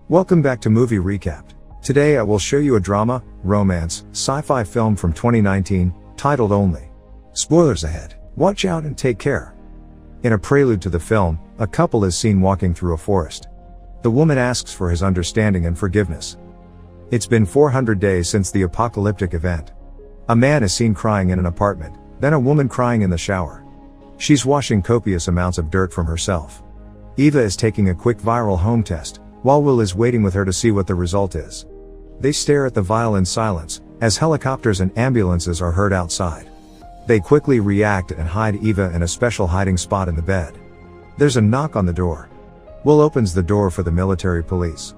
Welcome back to Movie Recapped. Today I will show you a drama, romance, sci-fi film from 2019, titled Only. Spoilers ahead. Watch out and take care. In a prelude to the film, a couple is seen walking through a forest. The woman asks for his understanding and forgiveness. It's been 400 days since the apocalyptic event. A man is seen crying in an apartment, then a woman crying in the shower. She's washing copious amounts of dirt from herself. Eva is taking a quick viral home test, while Will is waiting with her to see what the result is. They stare at the vial in silence, as helicopters and ambulances are heard outside. They quickly react and hide Eva in a special hiding spot in the bed. There's a knock on the door. Will opens the door for the military police.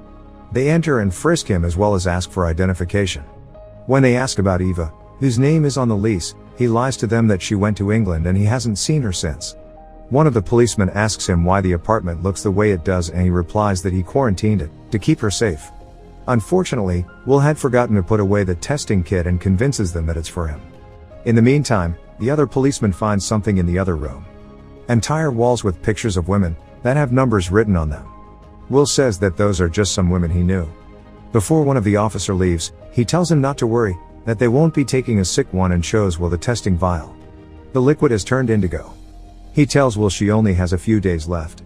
They enter and frisk him as well as ask for identification. When they ask about Eva, whose name is on the lease, he lies to them that she went to England and he hasn't seen her since. One of the policemen asks him why the apartment looks the way it does and he replies that he quarantined it, to keep her safe. Unfortunately, Will had forgotten to put away the testing kit and convinces them that it's for him. In the meantime, the other policeman finds something in the other room. Entire walls with pictures of women, that have numbers written on them. Will says that those are just some women he knew. Before one of the officer leaves, he tells him not to worry, that they won't be taking a sick one and shows Will the testing vial. The liquid has turned indigo. He tells Will she only has a few days left.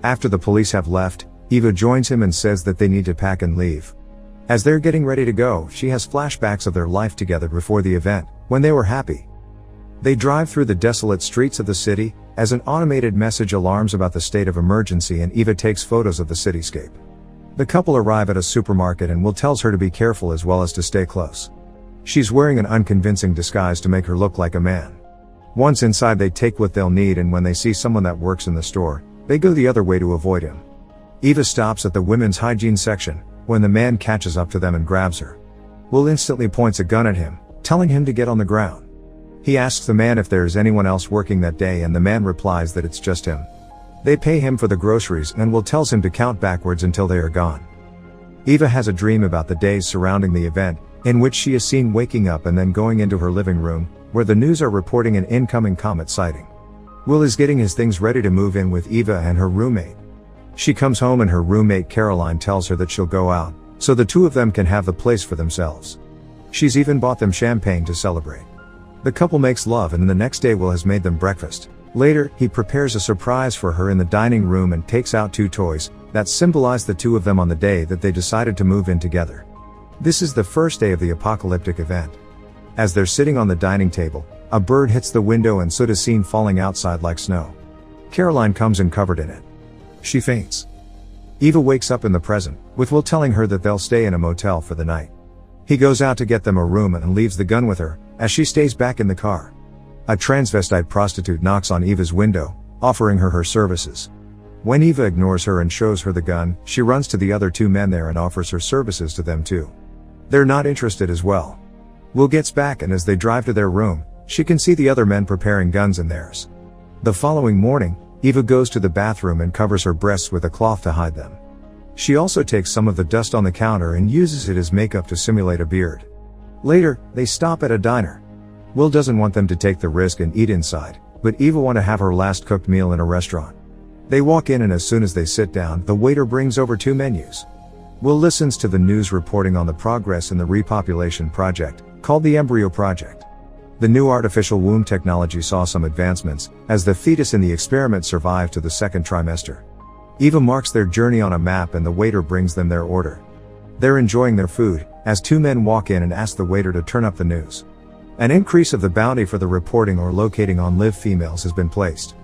After the police have left, Eva joins him and says that they need to pack and leave. As they're getting ready to go, she has flashbacks of their life together before the event, when they were happy. They drive through the desolate streets of the city, as an automated message alarms about the state of emergency and Eva takes photos of the cityscape. The couple arrive at a supermarket and Will tells her to be careful as well as to stay close. She's wearing an unconvincing disguise to make her look like a man. Once inside they take what they'll need and when they see someone that works in the store, they go the other way to avoid him. Eva stops at the women's hygiene section, when the man catches up to them and grabs her. Will instantly points a gun at him, telling him to get on the ground. He asks the man if there's anyone else working that day and the man replies that it's just him. They pay him for the groceries and Will tells him to count backwards until they are gone. Eva has a dream about the days surrounding the event, in which she is seen waking up and then going into her living room, where the news are reporting an incoming comet sighting. Will is getting his things ready to move in with Eva and her roommate. She comes home and her roommate Caroline tells her that she'll go out, so the two of them can have the place for themselves. She's even bought them champagne to celebrate. The couple makes love and the next day Will has made them breakfast. Later, he prepares a surprise for her in the dining room and takes out two toys, that symbolize the two of them on the day that they decided to move in together. This is the first day of the apocalyptic event. As they're sitting on the dining table, a bird hits the window and soot is seen falling outside like snow. Caroline comes in covered in it. She faints. Eva wakes up in the present, with Will telling her that they'll stay in a motel for the night. He goes out to get them a room and leaves the gun with her, as she stays back in the car. A transvestite prostitute knocks on Eva's window, offering her services. When Eva ignores her and shows her the gun, she runs to the other two men there and offers her services to them too. They're not interested as well. Will gets back and as they drive to their room, she can see the other men preparing guns in theirs. The following morning, Eva goes to the bathroom and covers her breasts with a cloth to hide them. She also takes some of the dust on the counter and uses it as makeup to simulate a beard. Later, they stop at a diner. Will doesn't want them to take the risk and eat inside, but Eva wants to have her last cooked meal in a restaurant. They walk in and as soon as they sit down, the waiter brings over two menus. Will listens to the news reporting on the progress in the repopulation project, called the Embryo Project. The new artificial womb technology saw some advancements, as the fetus in the experiment survived to the second trimester. Eva marks their journey on a map and the waiter brings them their order. They're enjoying their food, as two men walk in and ask the waiter to turn up the news. An increase of the bounty for the reporting or locating on live females has been placed.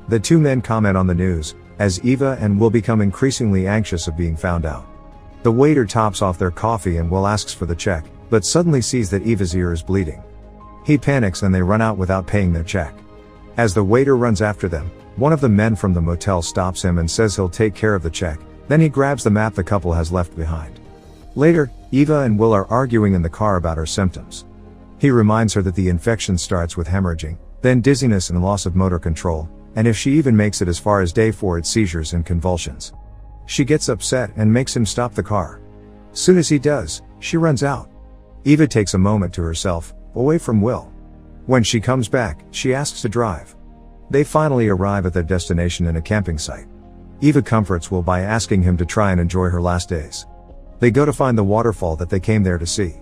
The two men comment on the news, as Eva and Will become increasingly anxious of being found out. The waiter tops off their coffee and Will asks for the check, but suddenly sees that Eva's ear is bleeding. He panics and they run out without paying their check. As the waiter runs after them, one of the men from the motel stops him and says he'll take care of the check, then he grabs the map the couple has left behind. Later, Eva and Will are arguing in the car about her symptoms. He reminds her that the infection starts with hemorrhaging, then dizziness and loss of motor control, and if she even makes it as far as day 4 it's seizures and convulsions. She gets upset and makes him stop the car. Soon as he does, she runs out. Eva takes a moment to herself, away from Will. When she comes back, she asks to drive. They finally arrive at their destination in a camping site. Eva comforts Will by asking him to try and enjoy her last days. They go to find the waterfall that they came there to see.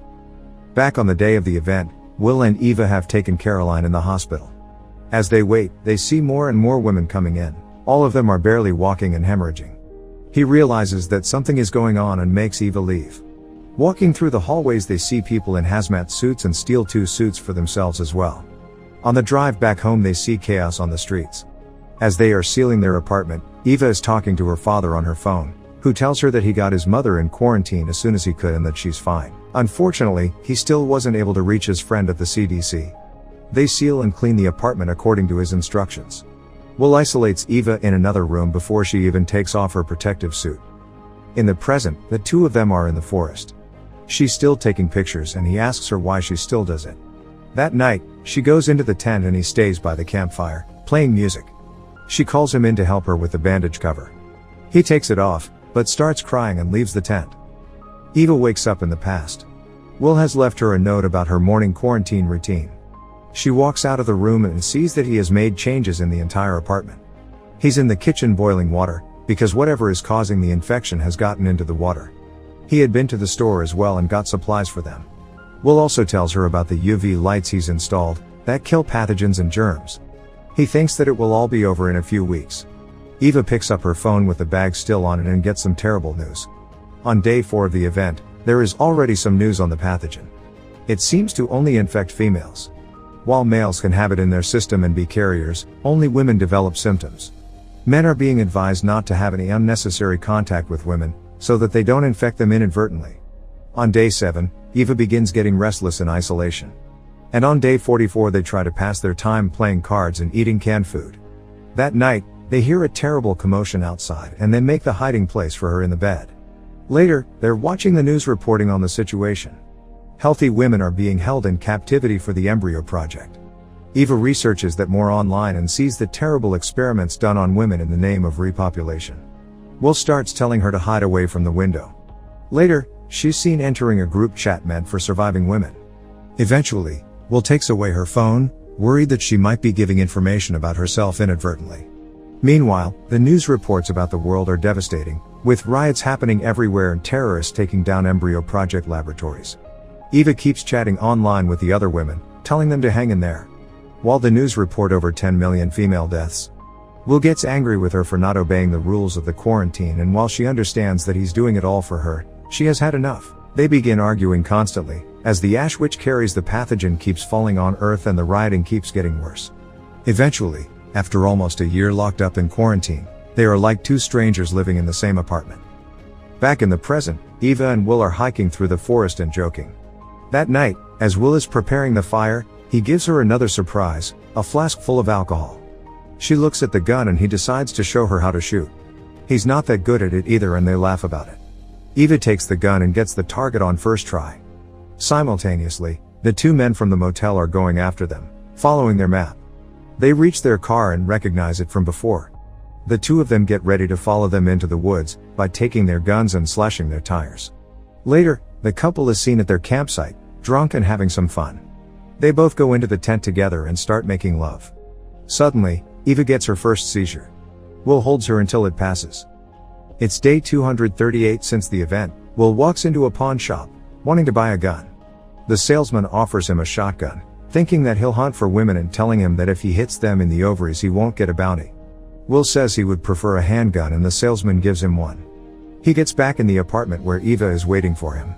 Back on the day of the event, Will and Eva have taken Caroline in the hospital. As they wait, they see more and more women coming in. All of them are barely walking and hemorrhaging. He realizes that something is going on and makes Eva leave. Walking through the hallways, they see people in hazmat suits and steal 2 suits for themselves as well. On the drive back home, they see chaos on the streets. As they are sealing their apartment, Eva is talking to her father on her phone, who tells her that he got his mother in quarantine as soon as he could and that she's fine. Unfortunately, he still wasn't able to reach his friend at the CDC. They seal and clean the apartment according to his instructions. Will isolates Eva in another room before she even takes off her protective suit. In the present, the 2 of them are in the forest. She's still taking pictures and he asks her why she still does it. That night, she goes into the tent and he stays by the campfire, playing music. She calls him in to help her with the bandage cover. He takes it off, but starts crying and leaves the tent. Eva wakes up in the past. Will has left her a note about her morning quarantine routine. She walks out of the room and sees that he has made changes in the entire apartment. He's in the kitchen boiling water, because whatever is causing the infection has gotten into the water. He had been to the store as well and got supplies for them. Will also tells her about the UV lights he's installed, that kill pathogens and germs. He thinks that it will all be over in a few weeks. Eva picks up her phone with the bag still on it and gets some terrible news. On day 4 of the event, there is already some news on the pathogen. It seems to only infect females. While males can have it in their system and be carriers, only women develop symptoms. Men are being advised not to have any unnecessary contact with women, so that they don't infect them inadvertently. On day 7, Eva begins getting restless in isolation. And on day 44 they try to pass their time playing cards and eating canned food. That night, they hear a terrible commotion outside and they make the hiding place for her in the bed. Later, they're watching the news reporting on the situation. Healthy women are being held in captivity for the embryo project. Eva researches that more online and sees the terrible experiments done on women in the name of repopulation. Will starts telling her to hide away from the window. Later, she's seen entering a group chat meant for surviving women. Eventually, Will takes away her phone, worried that she might be giving information about herself inadvertently. Meanwhile, the news reports about the world are devastating, with riots happening everywhere and terrorists taking down embryo project laboratories. Eva keeps chatting online with the other women, telling them to hang in there. While the news report over 10 million female deaths, Will gets angry with her for not obeying the rules of the quarantine, and while she understands that he's doing it all for her, she has had enough. They begin arguing constantly, as the ash which carries the pathogen keeps falling on Earth and the rioting keeps getting worse. Eventually, after almost a year locked up in quarantine, they are like 2 strangers living in the same apartment. Back in the present, Eva and Will are hiking through the forest and joking. That night, as Will is preparing the fire, he gives her another surprise, a flask full of alcohol. She looks at the gun and he decides to show her how to shoot. He's not that good at it either and they laugh about it. Eva takes the gun and gets the target on first try. Simultaneously, the 2 men from the motel are going after them, following their map. They reach their car and recognize it from before. The 2 of them get ready to follow them into the woods, by taking their guns and slashing their tires. Later, the couple is seen at their campsite, drunk and having some fun. They both go into the tent together and start making love. Suddenly, Eva gets her first seizure. Will holds her until it passes. It's day 238 since the event. Will walks into a pawn shop, wanting to buy a gun. The salesman offers him a shotgun, thinking that he'll hunt for women and telling him that if he hits them in the ovaries he won't get a bounty. Will says he would prefer a handgun and the salesman gives him one. He gets back in the apartment where Eva is waiting for him.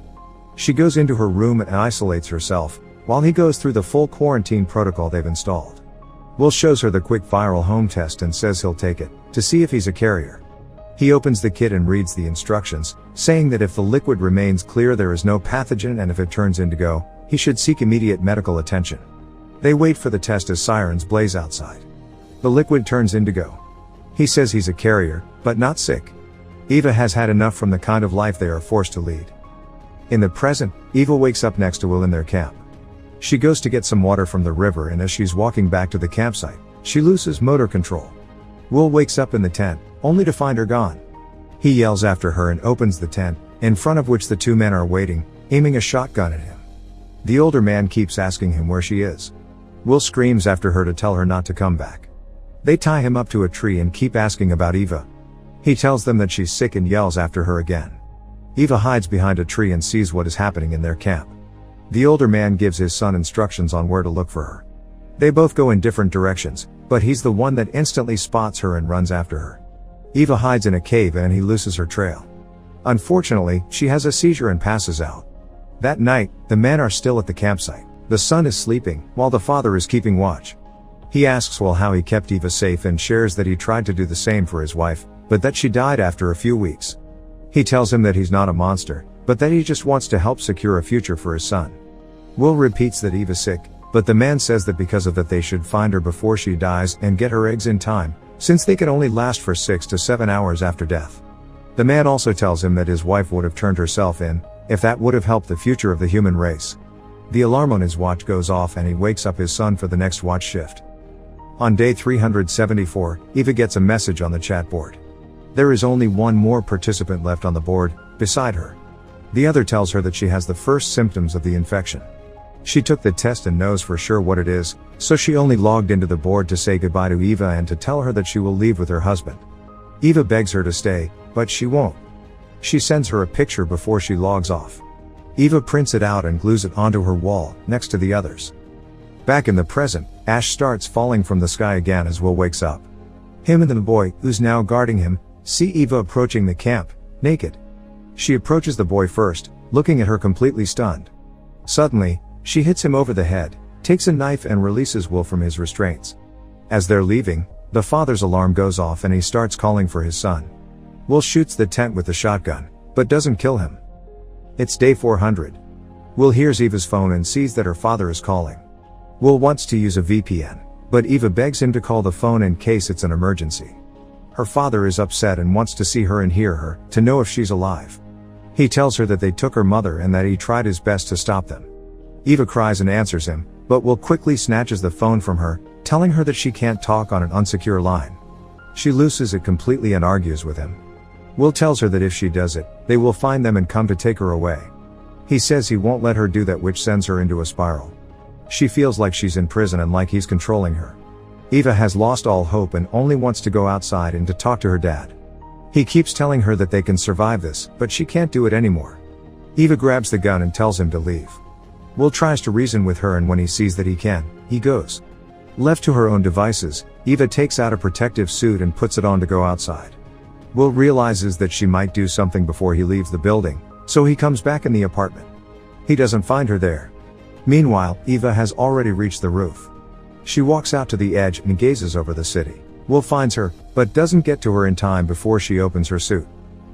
She goes into her room and isolates herself, while he goes through the full quarantine protocol they've installed. Will shows her the quick viral home test and says he'll take it, to see if he's a carrier. He opens the kit and reads the instructions, saying that if the liquid remains clear there is no pathogen and if it turns indigo, he should seek immediate medical attention. They wait for the test as sirens blaze outside. The liquid turns indigo. He says he's a carrier, but not sick. Eva has had enough from the kind of life they are forced to lead. In the present, Eva wakes up next to Will in their camp. She goes to get some water from the river and as she's walking back to the campsite, she loses motor control. Will wakes up in the tent, only to find her gone. He yells after her and opens the tent, in front of which the 2 men are waiting, aiming a shotgun at him. The older man keeps asking him where she is. Will screams after her to tell her not to come back. They tie him up to a tree and keep asking about Eva. He tells them that she's sick and yells after her again. Eva hides behind a tree and sees what is happening in their camp. The older man gives his son instructions on where to look for her. They both go in different directions, but he's the one that instantly spots her and runs after her. Eva hides in a cave and he loses her trail. Unfortunately, she has a seizure and passes out. That night, the men are still at the campsite. The son is sleeping, while the father is keeping watch. He asks Will how he kept Eva safe and shares that he tried to do the same for his wife, but that she died after a few weeks. He tells him that he's not a monster, but that he just wants to help secure a future for his son. Will repeats that Eva's sick, but the man says that because of that they should find her before she dies and get her eggs in time, since they can only last for 6 to 7 hours after death. The man also tells him that his wife would have turned herself in, if that would have helped the future of the human race. The alarm on his watch goes off and he wakes up his son for the next watch shift. On day 374, Eva gets a message on the chat board. There is only one more participant left on the board, beside her. The other tells her that she has the first symptoms of the infection. She took the test and knows for sure what it is, so she only logged into the board to say goodbye to Eva and to tell her that she will leave with her husband. Eva begs her to stay, but she won't. She sends her a picture before she logs off. Eva prints it out and glues it onto her wall, next to the others. Back in the present, ash starts falling from the sky again as Will wakes up. Him and the boy, who's now guarding him, see Eva approaching the camp, naked. She approaches the boy first, looking at her completely stunned. Suddenly, she hits him over the head, takes a knife and releases Will from his restraints. As they're leaving, the father's alarm goes off and he starts calling for his son. Will shoots the tent with the shotgun, but doesn't kill him. It's day 400. Will hears Eva's phone and sees that her father is calling. Will wants to use a VPN, but Eva begs him to call the phone in case it's an emergency. Her father is upset and wants to see her and hear her, to know if she's alive. He tells her that they took her mother and that he tried his best to stop them. Eva cries and answers him, but Will quickly snatches the phone from her, telling her that she can't talk on an unsecure line. She loses it completely and argues with him. Will tells her that if she does it, they will find them and come to take her away. He says he won't let her do that, which sends her into a spiral. She feels like she's in prison and like he's controlling her. Eva has lost all hope and only wants to go outside and to talk to her dad. He keeps telling her that they can survive this, but she can't do it anymore. Eva grabs the gun and tells him to leave. Will tries to reason with her and when he sees that he can, he goes. Left to her own devices, Eva takes out a protective suit and puts it on to go outside. Will realizes that she might do something before he leaves the building, so he comes back in the apartment. He doesn't find her there. Meanwhile, Eva has already reached the roof. She walks out to the edge and gazes over the city. Will finds her, but doesn't get to her in time before she opens her suit.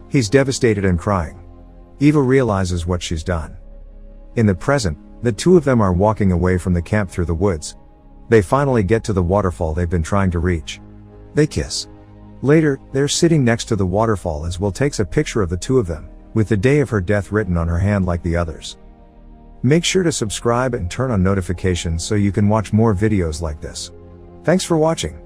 He's devastated and crying. Eva realizes what she's done. In the present, the two of them are walking away from the camp through the woods. They finally get to the waterfall they've been trying to reach. They kiss. Later, they're sitting next to the waterfall as Will takes a picture of the two of them, with the day of her death written on her hand like the others. Make sure to subscribe and turn on notifications so you can watch more videos like this. Thanks for watching.